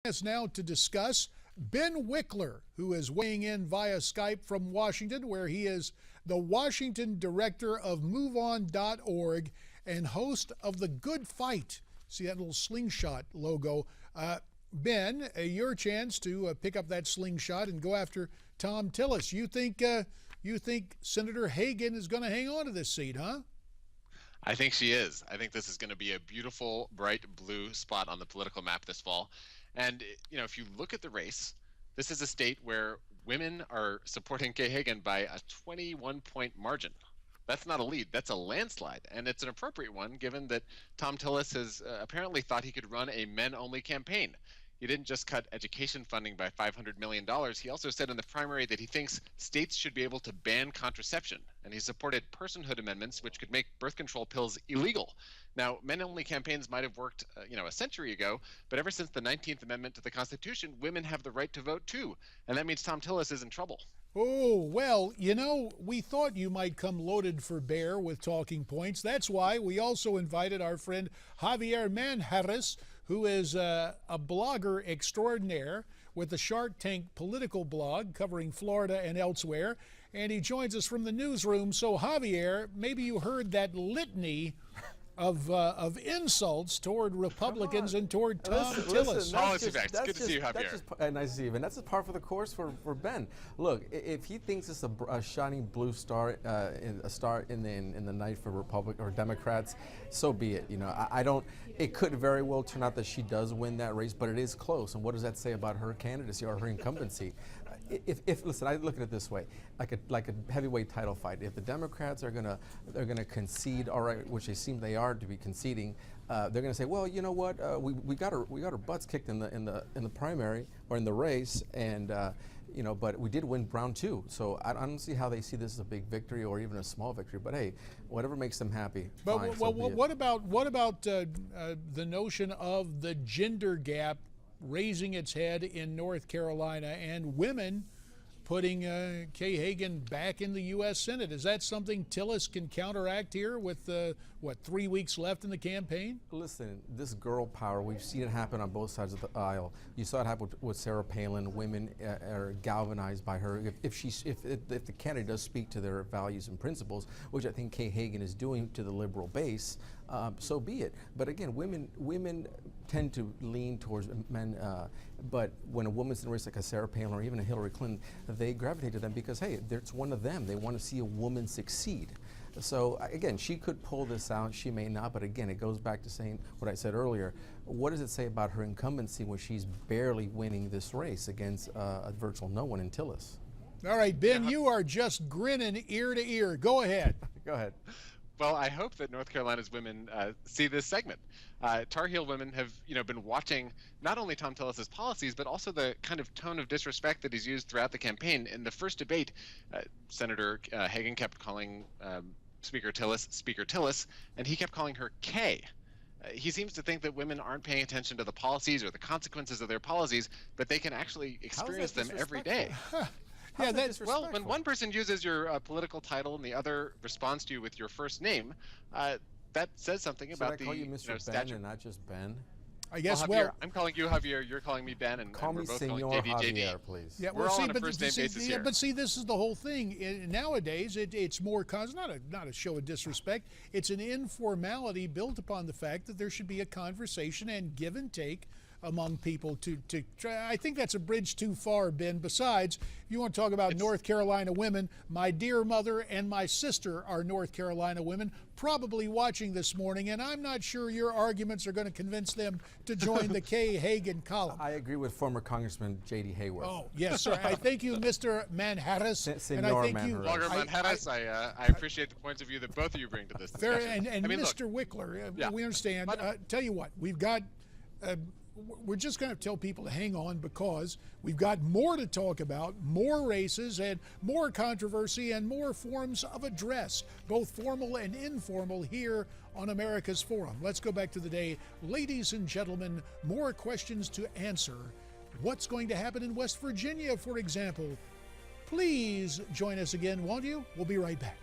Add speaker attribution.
Speaker 1: Us now to discuss Ben Wikler, who is weighing in via Skype from Washington, where he is the Washington director of MoveOn.org and host of The Good Fight. See that little slingshot logo. Ben, your chance to pick up that slingshot and go after Tom Tillis. You think Senator Hagan is going to hang on to this seat, huh?
Speaker 2: I think she is. I think this is going to be a beautiful, bright blue spot on the political map this fall. And, if you look at the race, this is a state where women are supporting Kay Hagan by a 21-point margin. That's not a lead. That's a landslide. And it's an appropriate one, given that Tom Tillis has apparently thought he could run a men-only campaign. He didn't just cut education funding by $500 million. He also said in the primary that he thinks states should be able to ban contraception. And he supported personhood amendments, which could make birth control pills illegal. Now, men-only campaigns might have worked, a century ago, but ever since the 19th Amendment to the Constitution, women have the right to vote too. And that means Tom Tillis is in trouble.
Speaker 1: Oh, well, we thought you might come loaded for bear with talking points. That's why we also invited our friend Javier Manjarres, who is a blogger extraordinaire with the Shark Tank political blog covering Florida and elsewhere. And he joins us from the newsroom. So, Javier, maybe you heard that litany of insults toward Republicans and toward Tom Tillis.
Speaker 2: Policy facts. Good to see you, Javier.
Speaker 3: Nice to see you, and that's just par for the course for Ben. Look, if he thinks it's a shining blue star, a star in the night for Republic or Democrats, so be it. I don't. It could very well turn out that she does win that race, but it is close. And what does that say about her candidacy or her incumbency? Listen, I look at it this way, like a heavyweight title fight. If the Democrats are gonna concede, all right, which they seem they are to be conceding, they're gonna say, well, you know what, we got our butts kicked in the primary or in the race, and but we did win round 2. So I don't see how they see this as a big victory or even a small victory. But hey, whatever makes them happy.
Speaker 1: But
Speaker 3: fine,
Speaker 1: what about the notion of the gender gap raising its head in North Carolina and women putting Kay Hagan back in the U.S. Senate? Is that something Tillis can counteract here with, 3 weeks left in the campaign?
Speaker 3: Listen, this girl power, we've seen it happen on both sides of the aisle. You saw it happen with Sarah Palin. Women are galvanized by her. If the candidate does speak to their values and principles, which I think Kay Hagan is doing to the liberal base, so be it. But again, women tend to lean towards men, but when a woman's in a race like a Sarah Palin or even a Hillary Clinton, they gravitate to them because, hey, it's one of them. They want to see a woman succeed. So again, she could pull this out, she may not, but again, it goes back to saying what I said earlier. What does it say about her incumbency when she's barely winning this race against a virtual no one in Tillis?
Speaker 1: All right, Ben, you are just grinning ear to ear. Go ahead.
Speaker 3: Go ahead.
Speaker 2: Well, I hope that North Carolina's women see this segment. Tar Heel women have, been watching not only Tom Tillis's policies, but also the kind of tone of disrespect that he's used throughout the campaign. In the first debate, Senator Hagan kept calling Speaker Tillis, and he kept calling her Kay. He seems to think that women aren't paying attention to the policies or the consequences of their policies, but they can actually experience them every day.
Speaker 1: Yeah, that's
Speaker 2: well, when one person uses your political title and the other responds to you with your first name, that says something about
Speaker 3: the
Speaker 2: call
Speaker 3: you Mr. Ben and not just Ben?
Speaker 1: I guess.
Speaker 2: Well, I'm calling you Javier. You're calling me Ben, and
Speaker 3: call
Speaker 2: we're
Speaker 3: me
Speaker 2: both
Speaker 3: Senor
Speaker 2: calling JD.
Speaker 3: Javier, please.
Speaker 1: Yeah,
Speaker 2: we're all on a first name basis here.
Speaker 1: But see, this is the whole thing. Nowadays, it's more not a show of disrespect. It's an informality built upon the fact that there should be a conversation and give and take among people to try. I think that's a bridge too far, Ben. Besides, if you want to talk about North Carolina women, my dear mother and my sister are North Carolina women, probably watching this morning, and I'm not sure your arguments are going to convince them to join the Kay Hagan column.
Speaker 3: I agree with former Congressman J.D. Hayworth.
Speaker 1: Oh, yes, sir. I thank you, Mr. Manjarres.
Speaker 3: Senor
Speaker 2: Manjarres, I appreciate the points of view that both of you bring to this discussion.
Speaker 1: And Mr. Wikler, we understand. Tell you what, we're just going to tell people to hang on because we've got more to talk about, more races and more controversy and more forms of address, both formal and informal, here on America's Forum. Let's go back to the day. Ladies and gentlemen, more questions to answer. What's going to happen in West Virginia, for example? Please join us again, won't you? We'll be right back.